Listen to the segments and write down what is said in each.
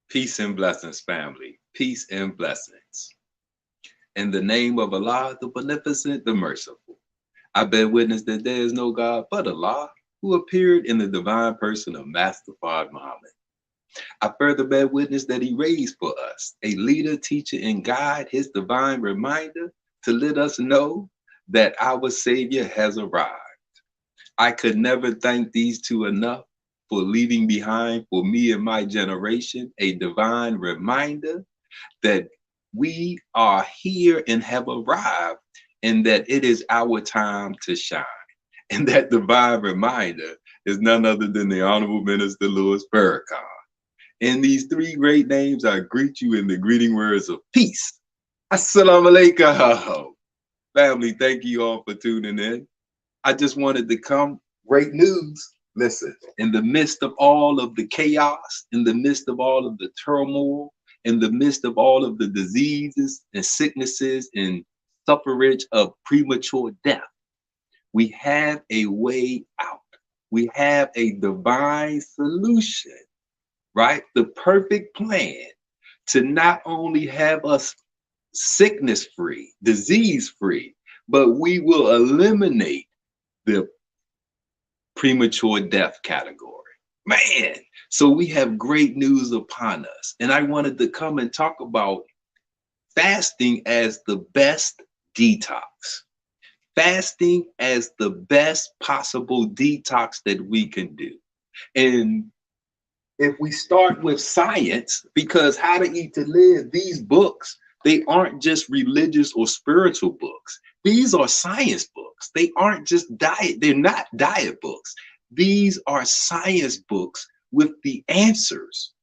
Peace and blessings, family. Peace and blessings. In the name of Allah, the Beneficent, the Merciful. I bear witness that there is no God but Allah, who appeared in the divine person of Master Fard Muhammad. I further bear witness that he raised for us a leader, teacher, and guide, his divine reminder to let us know that our Savior has arrived. I could never thank these two enough for leaving behind for me and my generation a divine reminder that we are here and have arrived and that it is our time to shine. And that divine reminder is none other than the Honorable Minister Louis Farrakhan. In these three great names, I greet you in the greeting words of peace. Assalamu alaikum. Family, thank you all for tuning in. I just wanted to come. Great news. Listen, in the midst of all of the chaos, in the midst of all of the turmoil, in the midst of all of the diseases and sicknesses and suffrage of premature death, we have a way out. We have a divine solution, right? The perfect plan to not only have us sickness free, disease free, but we will eliminate the premature death category. Man, so we have great news upon us. And I wanted to come and talk about fasting as the best detox. Fasting as the best possible detox that we can do. And if we start with science, because How to Eat to Live, these books, they aren't just religious or spiritual books. These are science books. They aren't just diet. They're not diet books. These are science books with the answers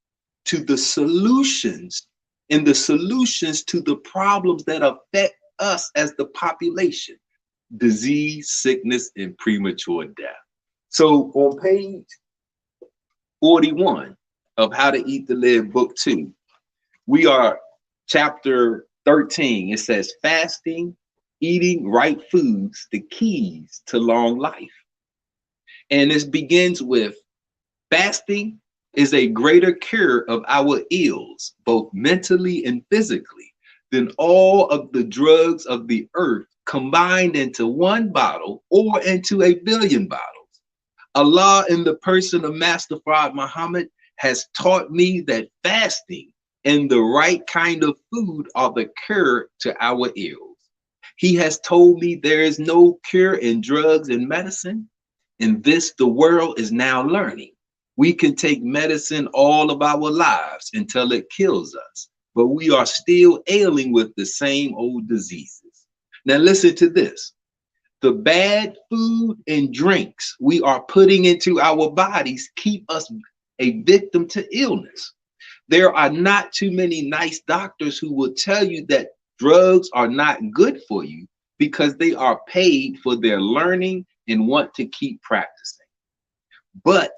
to the solutions and the solutions to the problems that affect us as the population: disease, sickness, and premature death. So on page 41 of How to Eat to Live, book 2, we are chapter 13. It says fasting, eating right foods, the keys to long life. And this begins with fasting is a greater cure of our ills, both mentally and physically, than all of the drugs of the earth combined into one bottle or into a billion bottles. Allah, in the person of Master Fard Muhammad, has taught me that fasting and the right kind of food are the cure to our ills. He has told me there is no cure in drugs and medicine, and this the world is now learning. We can take medicine all of our lives until it kills us, but we are still ailing with the same old diseases. Now listen to this. The bad food and drinks we are putting into our bodies keep us a victim to illness. There are not too many nice doctors who will tell you that drugs are not good for you because they are paid for their learning and want to keep practicing. But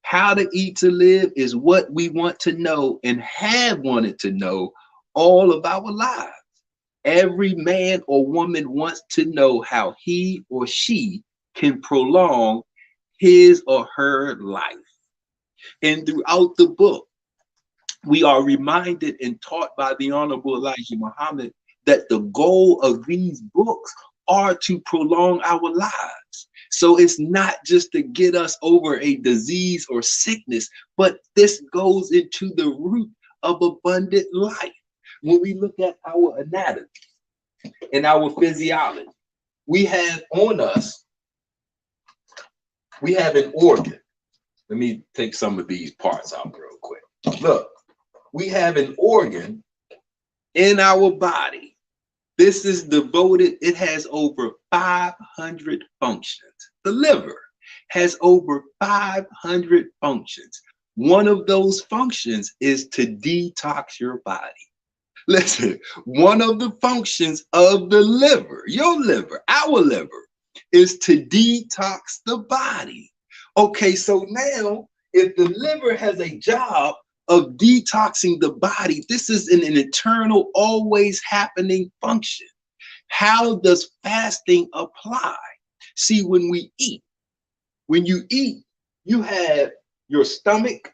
How to Eat to Live is what we want to know and have wanted to know all of our lives. Every man or woman wants to know how he or she can prolong his or her life. And throughout the book, we are reminded and taught by the Honorable Elijah Muhammad that the goal of these books are to prolong our lives. So it's not just to get us over a disease or sickness, but this goes into the root of abundant life. When we look at our anatomy and our physiology, we have on us, we have an organ. Let me take some of these parts out real quick. Look, we have an organ in our body. This is devoted, it has over 500 functions. The liver has over 500 functions. One of those functions is to detox your body. Listen, one of the functions of the liver, your liver, our liver, is to detox the body. Okay, so now if the liver has a job of detoxing the body, this is an eternal, always happening function. How does fasting apply? See, when you eat, you have your stomach,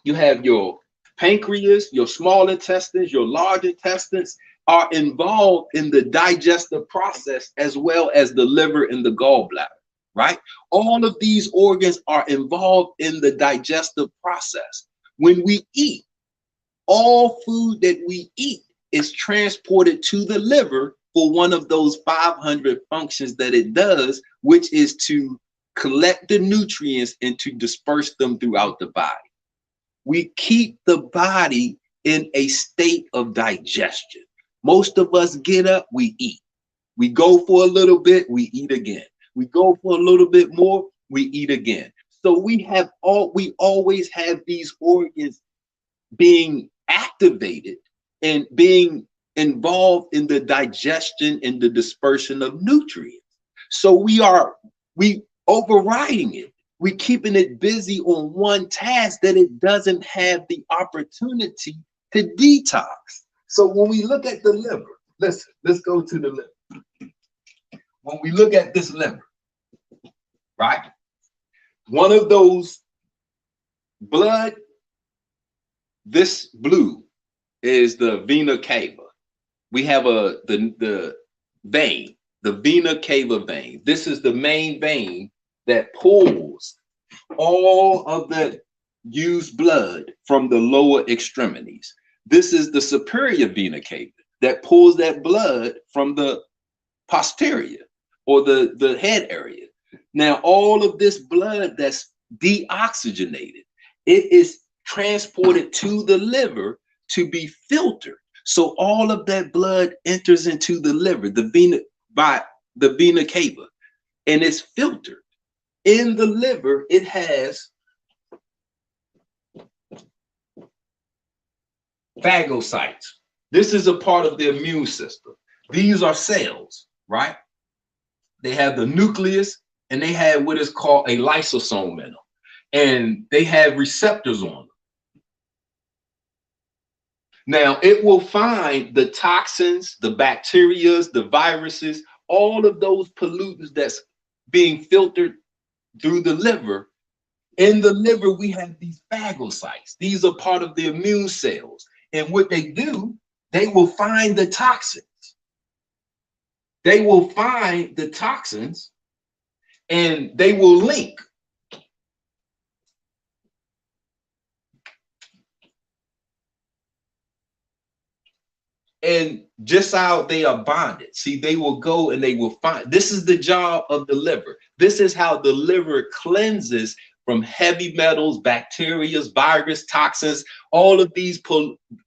you have your pancreas, your small intestines, your large intestines are involved in the digestive process, as well as the liver and the gallbladder, right? All of these organs are involved in the digestive process. When we eat, all food that we eat is transported to the liver for one of those 500 functions that it does, which is to collect the nutrients and to disperse them throughout the body. We keep the body in a state of digestion. Most of us get up, we eat. We go for a little bit, we eat again. We go for a little bit more, we eat again. So we always have these organs being activated and being involved in the digestion and the dispersion of nutrients. So we overriding it. We keeping it busy on one task that it doesn't have the opportunity to detox. So when we look at the liver, listen, let's go to the liver. When we look at this liver, right? One of those blood, this blue is the vena cava. We have the vein, the vena cava vein. This is the main vein that pulls all of the used blood from the lower extremities. This is the superior vena cava that pulls that blood from the posterior or the head area. Now, all of this blood that's deoxygenated, it is transported to the liver to be filtered. So all of that blood enters into the liver, the vena cava, and it's filtered. In the liver, it has phagocytes. This is a part of the immune system. These are cells, right? They have the nucleus and they have what is called a lysosome in them. And they have receptors on them. Now, it will find the toxins, the bacteria, the viruses, all of those pollutants that's being filtered through the liver. In the liver, we have these phagocytes. These are part of the immune cells. And what they do, they will find the toxins. They will find the toxins and they will link. And just how they are bonded. See, they will go and they will find. This is the job of the liver. This is how the liver cleanses from heavy metals, bacteria, virus, toxins, all of these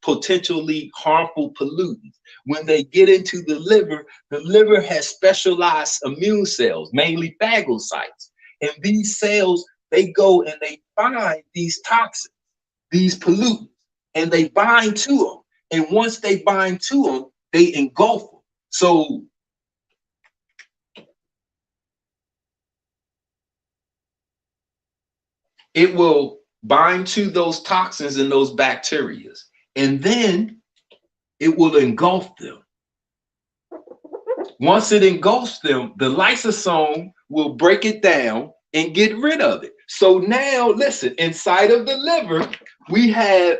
potentially harmful pollutants. When they get into the liver has specialized immune cells, mainly phagocytes. And these cells, they go and they find these toxins, these pollutants, and they bind to them. And once they bind to them, they engulf them. So it will bind to those toxins and those bacteria, and then it will engulf them. Once it engulfs them, the lysosome will break it down and get rid of it. So now, listen, inside of the liver, we have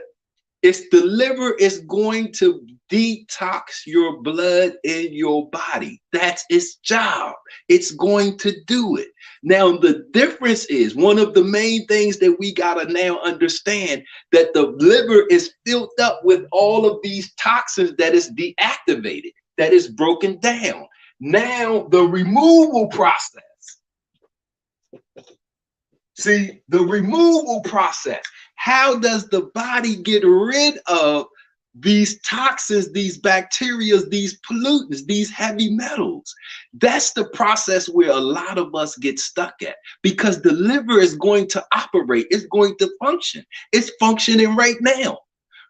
the liver is going to detox your blood in your body. That's its job. It's going to do it. Now, the difference is one of the main things that we got to now understand, that the liver is filled up with all of these toxins that is deactivated, that is broken down. Now, the removal process. See, the removal process. How does the body get rid of these toxins, these bacteria, these pollutants, these heavy metals? That's the process where a lot of us get stuck at, because the liver is going to operate. It's going to function. It's functioning right now.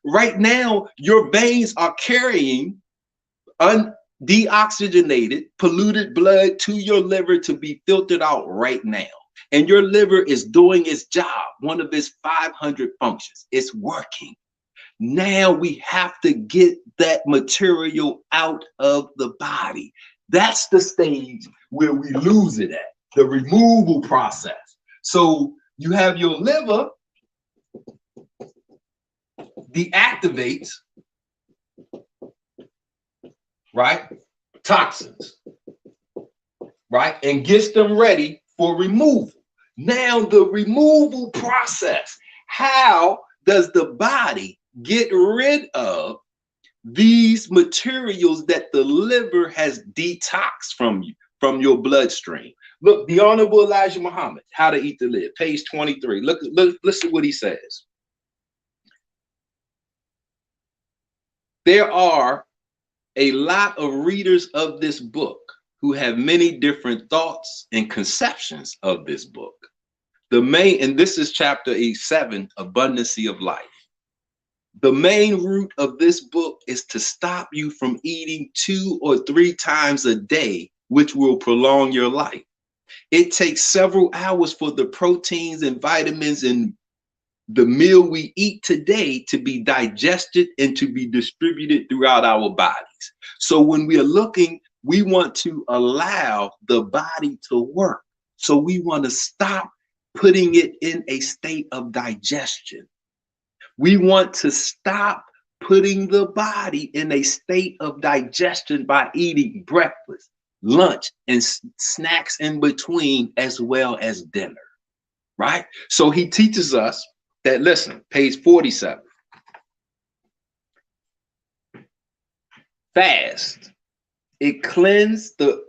Right now, your veins are carrying deoxygenated, polluted blood to your liver to be filtered out right now. And your liver is doing its job, one of its 500 functions. It's working. Now we have to get that material out of the body. That's the stage where we lose it at, the removal process. So you have your liver, deactivates, right, toxins, right, and gets them ready for removal. Now, the removal process, how does the body get rid of these materials that the liver has detoxed from you, from your bloodstream? Look, the Honorable Elijah Muhammad, How to Eat to Live, page 23. Look, listen what he says. There are a lot of readers of this book who have many different thoughts and conceptions of this book. The main, and this is chapter 7, Abundancy of Life. The main root of this book is to stop you from eating 2 or 3 times a day, which will prolong your life. It takes several hours for the proteins and vitamins in the meal we eat today to be digested and to be distributed throughout our bodies. So when we are looking, we want to allow the body to work. So we want to stop putting it in a state of digestion. We want to stop putting the body in a state of digestion by eating breakfast, lunch, and snacks in between, as well as dinner, right? So he teaches us that, listen, page 47. Fast. It cleans the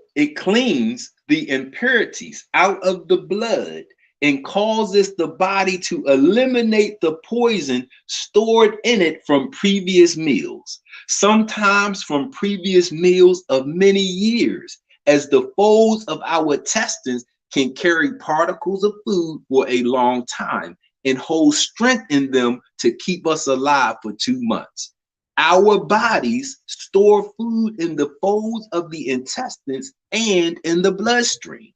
impurities out of the blood and causes the body to eliminate the poison stored in it from previous meals, sometimes from previous meals of many years, as the folds of our intestines can carry particles of food for a long time and hold strength in them to keep us alive for 2 months. Our bodies store food in the folds of the intestines and in the bloodstream.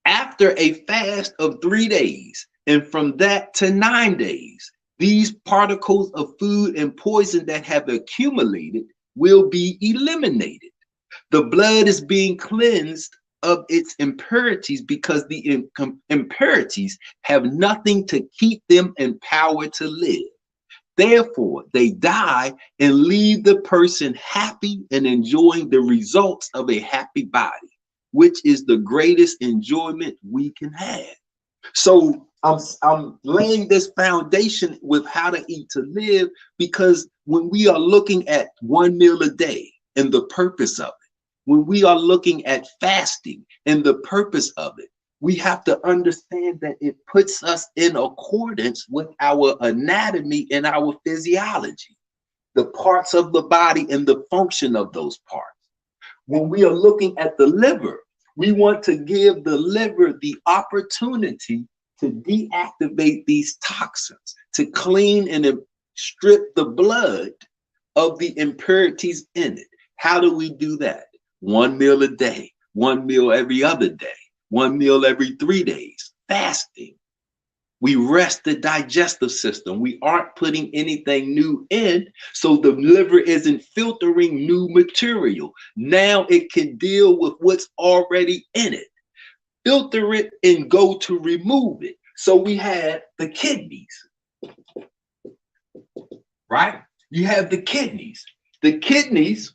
After a fast of 3 days, and from that to 9 days, these particles of food and poison that have accumulated will be eliminated. The blood is being cleansed of its impurities because the impurities have nothing to keep them empowered to live. Therefore, they die and leave the person happy and enjoying the results of a happy body, which is the greatest enjoyment we can have. So I'm laying this foundation with How to Eat to Live, because when we are looking at 1 meal a day and the purpose of it, when we are looking at fasting and the purpose of it, we have to understand that it puts us in accordance with our anatomy and our physiology, the parts of the body and the function of those parts. When we are looking at the liver, we want to give the liver the opportunity to deactivate these toxins, to clean and strip the blood of the impurities in it. How do we do that? 1 meal a day, 1 meal every other day, 1 meal every 3 days, fasting. We rest the digestive system. We aren't putting anything new in, so the liver isn't filtering new material. Now it can deal with what's already in it, filter it, and go to remove it. So we have the kidneys, right? You have the kidneys. The kidneys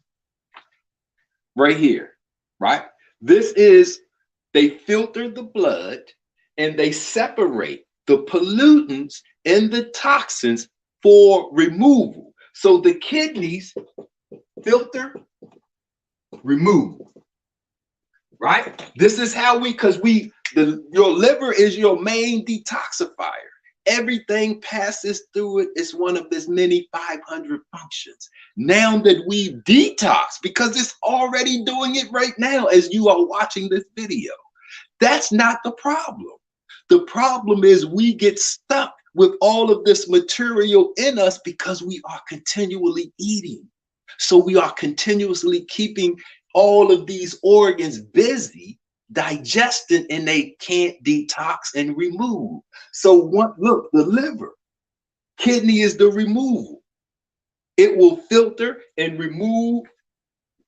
right here, right? This is, they filter the blood and they separate the pollutants and the toxins for removal. So the kidneys filter, remove, right? This is how your liver is your main detoxifier. Everything passes through it. It's one of its many 500 functions. Now that we detox, because it's already doing it right now as you are watching this video, that's not the problem. The problem is we get stuck with all of this material in us because we are continually eating. So we are continuously keeping all of these organs busy digesting, and they can't detox and remove. So look, the liver, kidney is the removal. It will filter and remove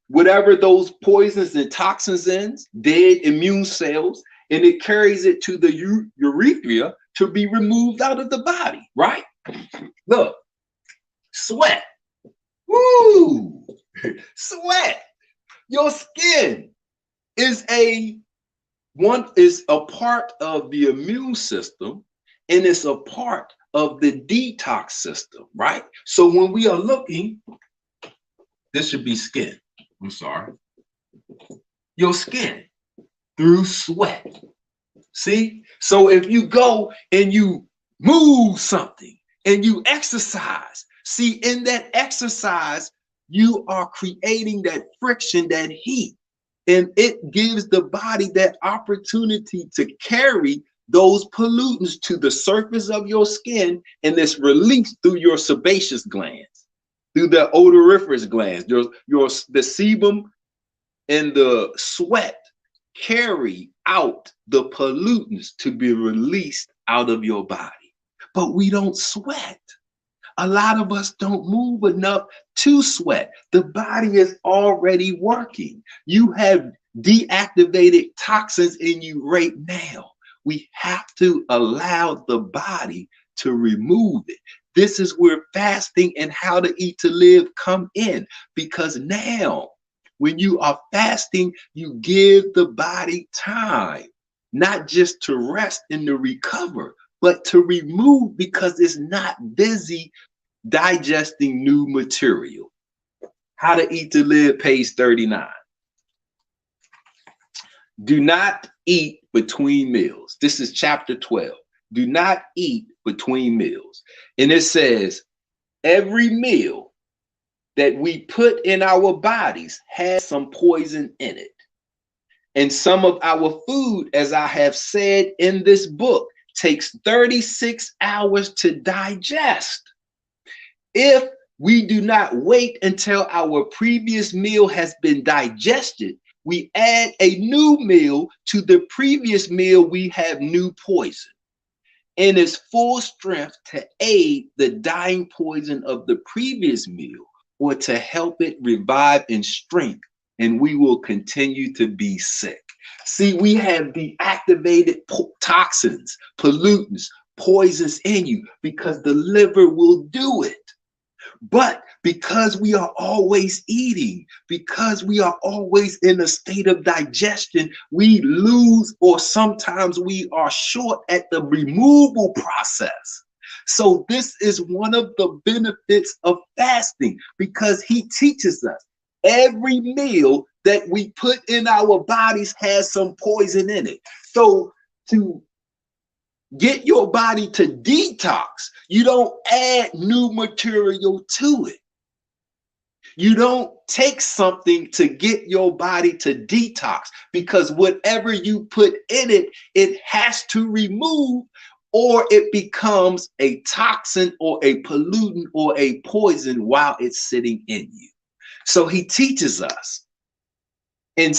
whatever those poisons and toxins in, dead immune cells, and it carries it to the urethra to be removed out of the body, right? Look, Sweat. Woo! Sweat. Your skin is a part of the immune system, and it's a part of the detox system, right? So when we are looking, this should be skin. I'm sorry. Your skin through sweat. See? So if you go and you move something and you exercise, see, in that exercise, you are creating that friction, that heat, and it gives the body that opportunity to carry those pollutants to the surface of your skin, and it's released through your sebaceous glands, through the odoriferous glands. The sebum and the sweat carry out the pollutants to be released out of your body. But we don't sweat. A lot of us don't move enough to sweat. The body is already working. You have deactivated toxins in you right now. We have to allow the body to remove it. This is where fasting and how to eat to live come in, because now when you are fasting, you give the body time, not just to rest and to recover, but to remove, because it's not busy digesting new material. How to Eat to Live, page 39. Do not eat between meals. This is chapter 12. Do not eat between meals. And it says, every meal that we put in our bodies has some poison in it. And some of our food, as I have said in this book, takes 36 hours to digest. If we do not wait until our previous meal has been digested, we add a new meal to the previous meal, we have new poison in its full strength to aid the dying poison of the previous meal, or to help it revive in strength, and we will continue to be sick. See, we have deactivated toxins, pollutants, poisons in you, because the liver will do it. But because we are always eating, because we are always in a state of digestion, we lose, or sometimes we are short at the removal process. So this is one of the benefits of fasting, because he teaches us every meal that we put in our bodies has some poison in it. So to get your body to detox, you don't add new material to it. You don't take something to get your body to detox, because whatever you put in it, it has to remove, or it becomes a toxin or a pollutant or a poison while it's sitting in you. So he teaches us in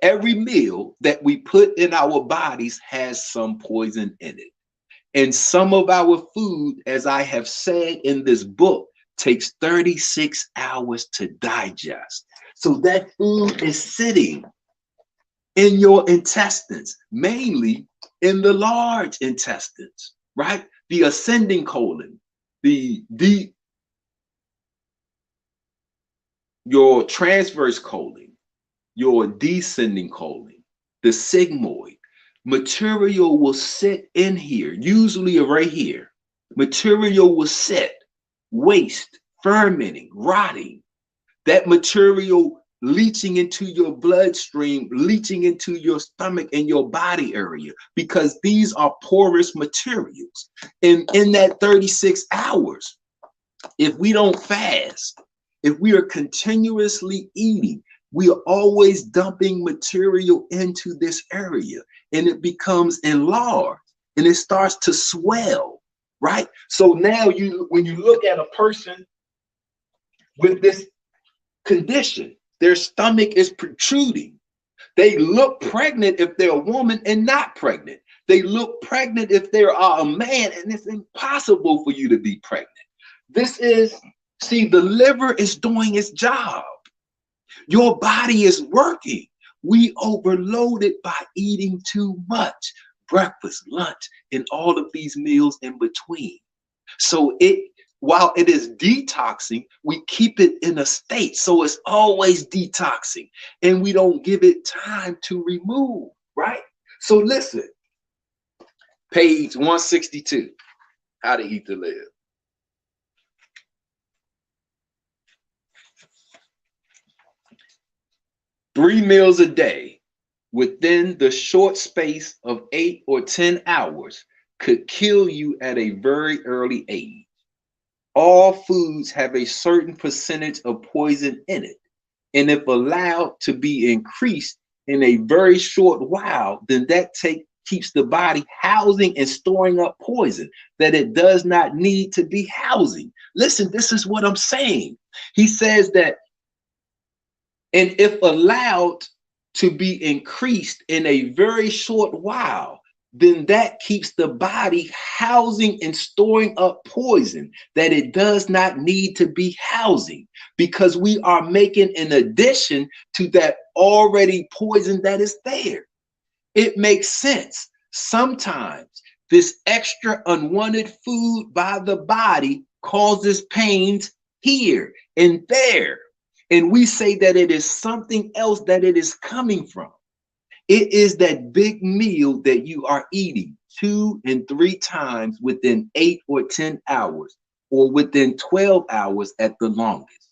every meal that we put in our bodies has some poison in it. And some of our food, as I have said in this book, takes 36 hours to digest. So that food is sitting in your intestines, mainly in the large intestines, right? The ascending colon, your transverse colon, your descending colon, the sigmoid. Material will sit in here, usually right here. Material will sit, waste, fermenting, rotting. That material leaching into your bloodstream, leaching into your stomach and your body area, because these are porous materials. And in that 36 hours, if we don't fast, if we are continuously eating, we are always dumping material into this area, and it becomes enlarged and it starts to swell, right? So now when you look at a person with this condition, their stomach is protruding. They look pregnant if they're a woman and not pregnant. They look pregnant if they are a man, and it's impossible for you to be pregnant. See, the liver is doing its job. Your body is working. We overload it by eating too much, breakfast, lunch, and all of these meals in between. So it while it is detoxing, we keep it in a state. So it's always detoxing and we don't give it time to remove, right? So listen, page 162, How to Eat to Live. Three meals a day within the short space of 8 or 10 hours could kill you at a very early age. All foods have a certain percentage of poison in it, and if allowed to be increased in a very short while, then that keeps the body housing and storing up poison that it does not need to be housing. Listen, this is what I'm saying. He says that, and if allowed to be increased in a very short while, then that keeps the body housing and storing up poison that it does not need to be housing, because we are making an addition to that already poison that is there. It makes sense. Sometimes this extra unwanted food by the body causes pains here and there. And we say that it is something else that it is coming from. It is that big meal that you are eating 2 and 3 times within 8 or 10 hours, or within 12 hours at the longest.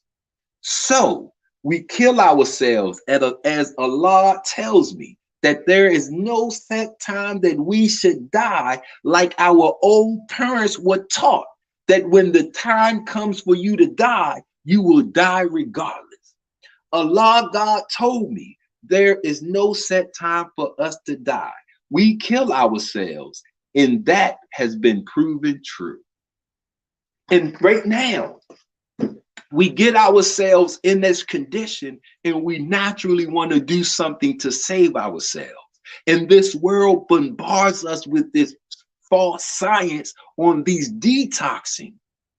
So we kill ourselves as Allah tells me, that there is no set time that we should die, like our old parents were taught, that when the time comes for you to die, you will die regardless. Allah, God told me, there is no set time for us to die. We kill ourselves, and that has been proven true. And right now, we get ourselves in this condition, and we naturally want to do something to save ourselves. And this world bombards us with this false science on these detoxing,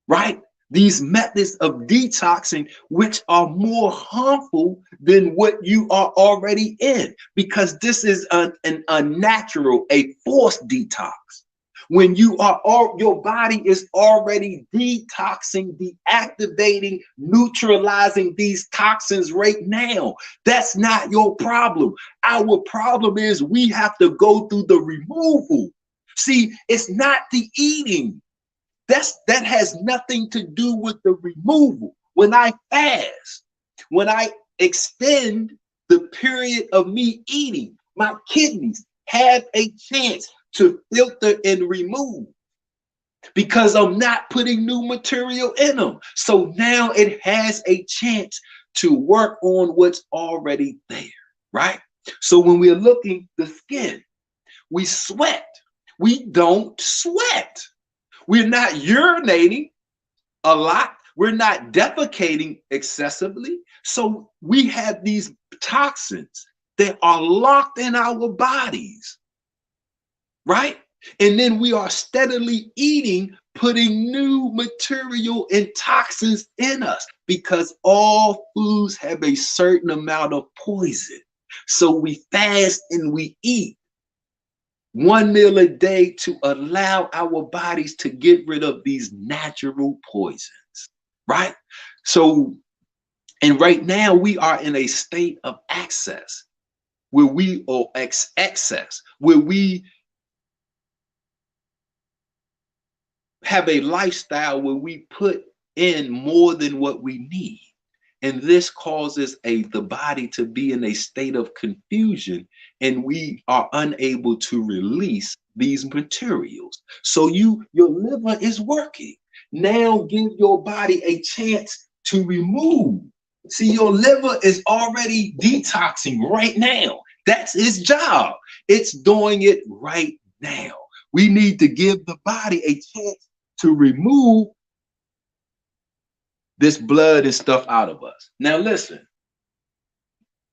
right? These methods of detoxing, which are more harmful than what you are already in, because this is an unnatural, a forced detox. When you are your body is already detoxing, deactivating, neutralizing these toxins right now. That's not your problem. Our problem is we have to go through the removal. See, it's not the eating. That has nothing to do with the removal. When I fast, when I extend the period of me eating, my kidneys have a chance to filter and remove, because I'm not putting new material in them. So now it has a chance to work on what's already there, right? So when we're looking the skin, we sweat. We don't sweat. We're not urinating a lot. We're not defecating excessively. So we have these toxins that are locked in our bodies, right? And then we are steadily eating, putting new material and toxins in us, because all foods have a certain amount of poison. So we fast and we eat 1 meal a day to allow our bodies to get rid of these natural poisons, right? So, and right now we are in a state of access where we, or excess, where we have a lifestyle where we put in more than what we need. And this causes the body to be in a state of confusion, and we are unable to release these materials. So your liver is working. Now give your body a chance to remove. See, your liver is already detoxing right now. That's its job. It's doing it right now. We need to give the body a chance to remove this blood and stuff out of us. Now listen,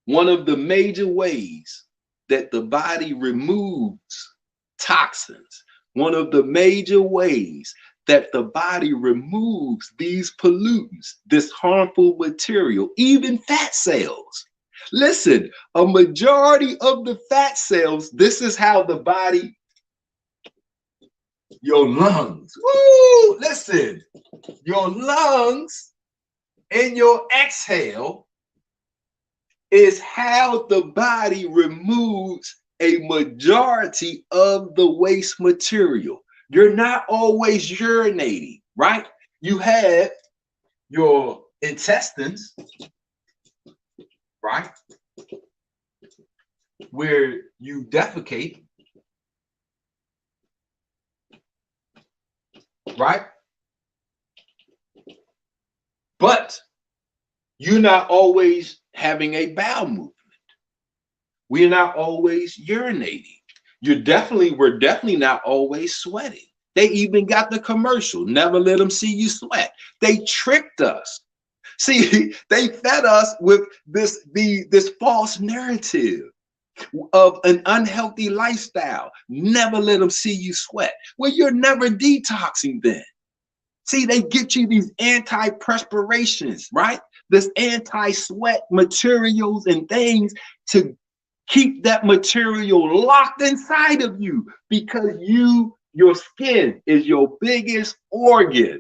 one of the major ways that the body removes toxins, one of the major ways that the body removes these pollutants, this harmful material, even fat cells. Listen, a majority of the fat cells, this is how the body Your lungs. Woo! Listen, your lungs and your exhale is how the body removes a majority of the waste material. You're not always urinating, right? You have your intestines, right? Where you defecate, right? But you're not always having a bowel movement. We're not always urinating. We're definitely not always sweating. They even got the commercial, never let them see you sweat. They tricked us. See, they fed us with this false narrative of an unhealthy lifestyle. Never let them see you sweat. Well, you're never detoxing then. See, they get you these anti-perspirations, right? This anti-sweat materials and things to keep that material locked inside of you, because your skin is your biggest organ.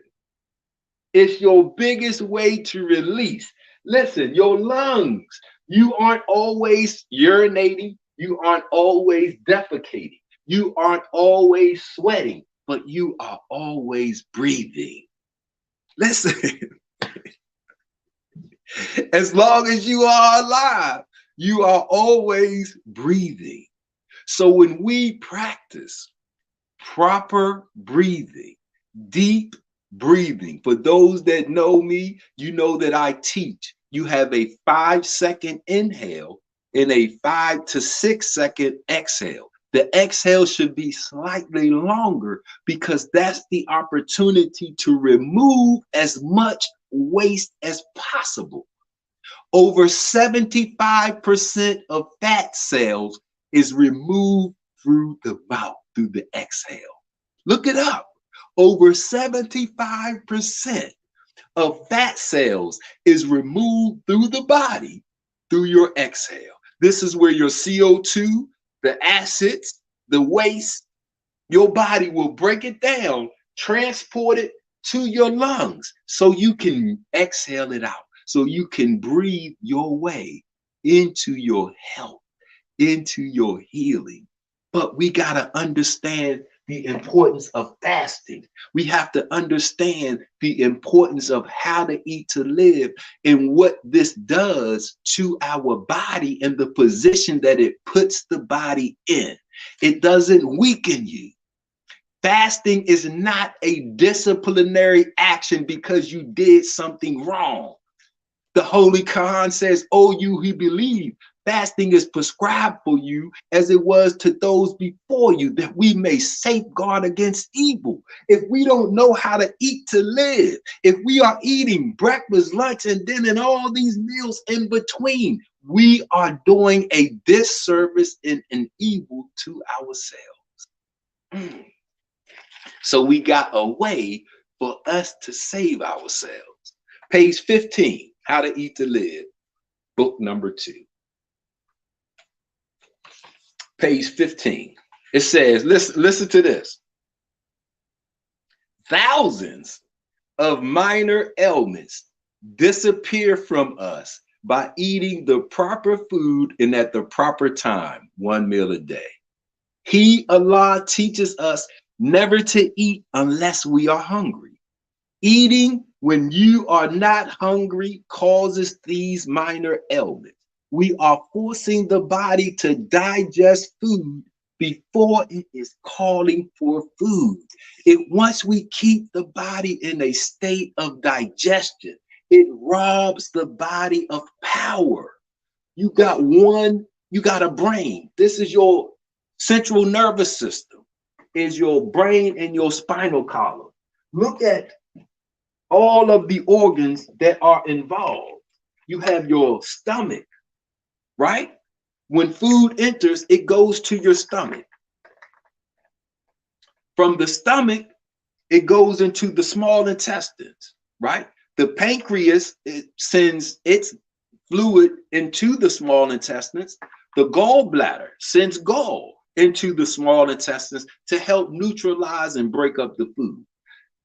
It's your biggest way to release. Listen, your lungs, you aren't always urinating. You aren't always defecating. You aren't always sweating, but you are always breathing. Listen, as long as you are alive, you are always breathing. So when we practice proper breathing, deep breathing, for those that know me, you know that I teach. You have a 5-second inhale and a 5 to 6 second exhale. The exhale should be slightly longer because that's the opportunity to remove as much waste as possible. Over 75% of fat cells is removed through the mouth, through the exhale. Look it up. Over 75% of fat cells is removed through the body through your exhale. This is where your CO2, the acids, the waste, your body will break it down, transport it to your lungs so you can exhale it out, so you can breathe your way into your health, into your healing. But we got to understand the importance of fasting. We have to understand the importance of how to eat to live and what this does to our body and the position that it puts the body in. It doesn't weaken you. Fasting is not a disciplinary action because you did something wrong. The Holy Quran says, "Oh, you who believe, fasting is prescribed for you as it was to those before you, that we may safeguard against evil." If we don't know how to eat to live, if we are eating breakfast, lunch, and dinner, and all these meals in between, we are doing a disservice and an evil to ourselves. So we got a way for us to save ourselves. Page 15, How to Eat to Live, book number 2. Page 15. It says, listen to this. Thousands of minor ailments disappear from us by eating the proper food and at the proper time, 1 meal a day. He, Allah, teaches us never to eat unless we are hungry. Eating when you are not hungry causes these minor ailments. We are forcing the body to digest food before it is calling for food. Once we keep the body in a state of digestion, it robs the body of power. You got a brain. This is your central nervous system, is your brain and your spinal column. Look at all of the organs that are involved. You have your stomach, right? When food enters, it goes to your stomach. From the stomach, it goes into the small intestines, right? The pancreas, it sends its fluid into the small intestines. The gallbladder sends gall into the small intestines to help neutralize and break up the food.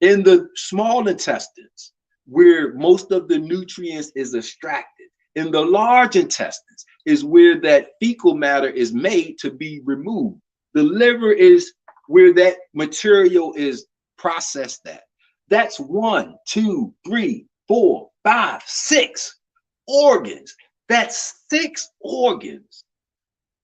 In the small intestines, where most of the nutrients is extracted. In the large intestines is where that fecal matter is made to be removed. The liver is where that material is processed at. That's 1, 2, 3, 4, 5, 6 organs. That's 6 organs.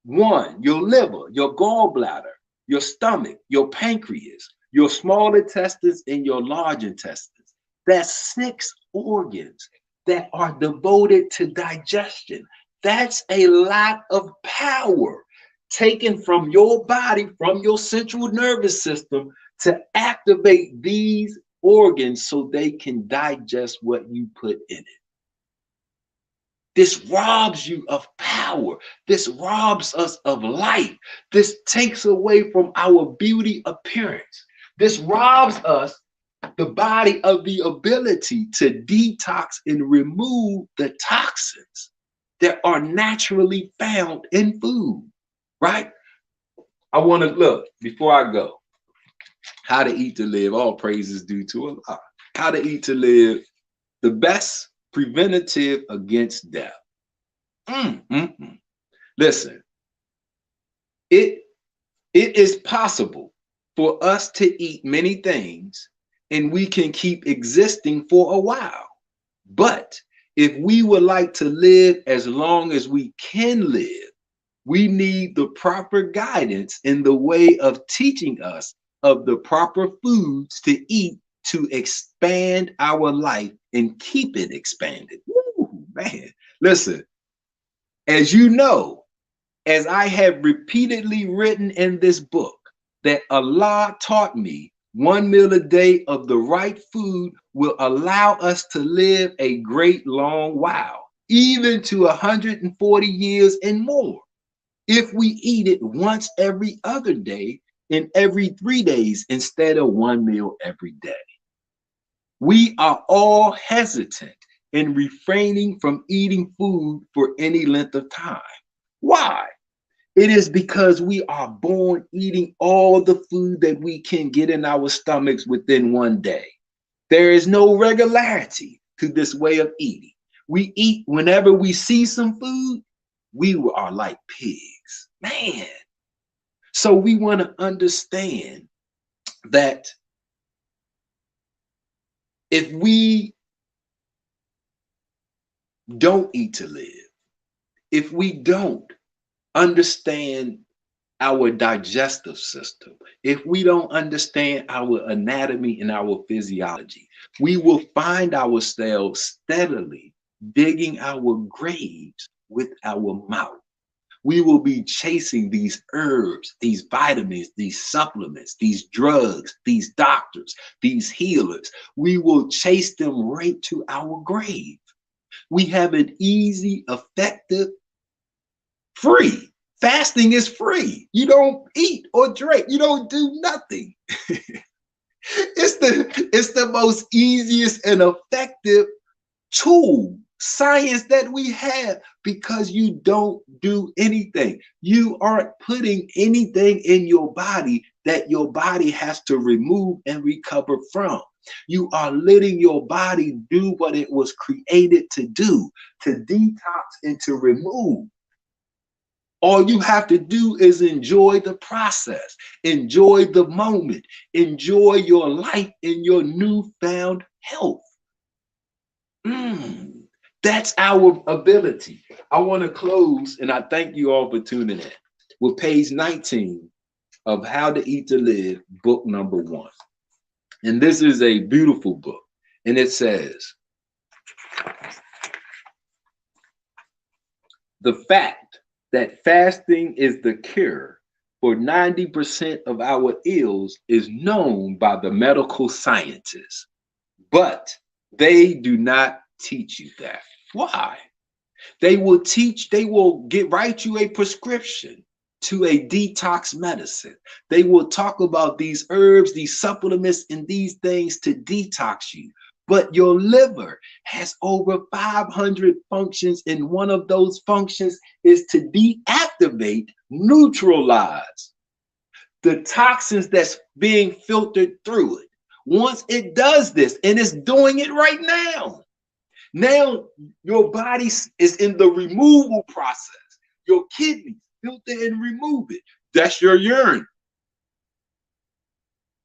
1, your liver, your gallbladder, your stomach, your pancreas, your small intestines, and your large intestines. That's 6 organs that are devoted to digestion. That's a lot of power taken from your body, from your central nervous system, to activate these organs so they can digest what you put in it. This robs you of power. This robs us of life. This takes away from our beauty appearance. This robs us, the body, of the ability to detox and remove the toxins that are naturally found in food, right? I want to look, before I go, how to eat to live. All praises due to Allah. How to eat to live, the best preventative against death. Listen, it is possible for us to eat many things and we can keep existing for a while. But if we would like to live as long as we can live, we need the proper guidance in the way of teaching us of the proper foods to eat to expand our life and keep it expanded. Woo, man, listen, as you know, as I have repeatedly written in this book, that Allah taught me 1 meal a day of the right food will allow us to live a great long while, even to 140 years and more, if we eat it once every other day and every 3 days instead of 1 meal every day. We are all hesitant in refraining from eating food for any length of time. Why? It is because we are born eating all the food that we can get in our stomachs within 1 day. There is no regularity to this way of eating. We eat whenever we see some food. We are like pigs, man. So we want to understand that if we don't eat to live, if we don't understand our digestive system, if we don't understand our anatomy and our physiology, we will find ourselves steadily digging our graves with our mouth. We will be chasing these herbs, these vitamins, these supplements, these drugs, these doctors, these healers. We will chase them right to our grave. We have an easy, effective, free. Fasting is free. You don't eat or drink. You don't do nothing. It's the most easiest and effective tool, science that we have, because you don't do anything. You aren't putting anything in your body that your body has to remove and recover from. You are letting your body do what it was created to do, to detox and to remove. All you have to do is enjoy the process, enjoy the moment, enjoy your life and your newfound health. That's our ability. I want to close, and I thank you all for tuning in, with page 19 of How to Eat to Live, book number 1. And this is a beautiful book. And it says, the fact that fasting is the cure for 90% of our ills is known by the medical scientists, but they do not teach you that. Why? They will write you a prescription to a detox medicine. They will talk about these herbs, these supplements, and these things to detox you. But your liver has over 500 functions, and one of those functions is to deactivate, neutralize the toxins that's being filtered through it. Once it does this, and it's doing it right now. Now your body is in the removal process. Your kidneys filter and remove it. That's your urine.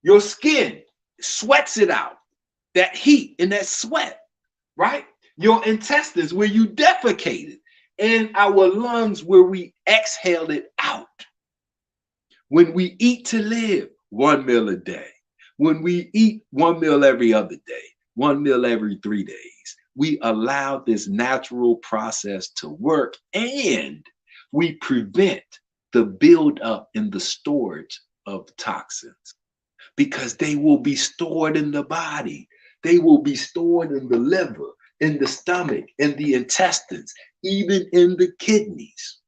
Your skin sweats it out. That heat and that sweat, right? Your intestines where you defecated, and our lungs where we exhale it out. When we eat to live, 1 meal a day. When we eat 1 meal every other day, 1 meal every 3 days, we allow this natural process to work, and we prevent the buildup and the storage of toxins, because they will be stored in the body. They will be stored in the liver, in the stomach, in the intestines, even in the kidneys.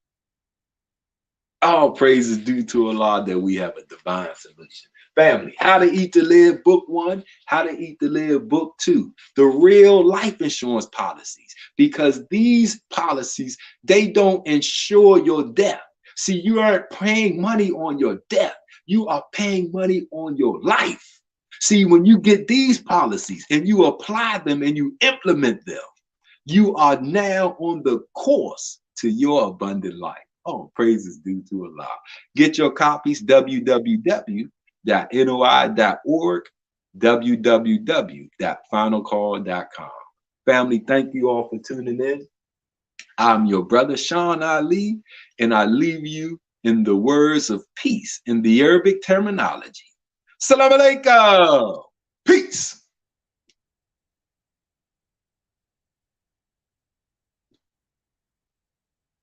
All praise is due to Allah that we have a divine solution. Family, How to Eat to Live, Book 1, How to Eat to Live, Book 2, the real life insurance policies, because these policies, they don't insure your death. See, you aren't paying money on your death. You are paying money on your life. See, when you get these policies and you apply them and you implement them, you are now on the course to your abundant life. Oh, praise is due to Allah. Get your copies, www.noi.org, www.finalcall.com. Family, thank you all for tuning in. I'm your brother, Sean Ali, and I leave you in the words of peace in the Arabic terminology. Salam alaikum. Peace.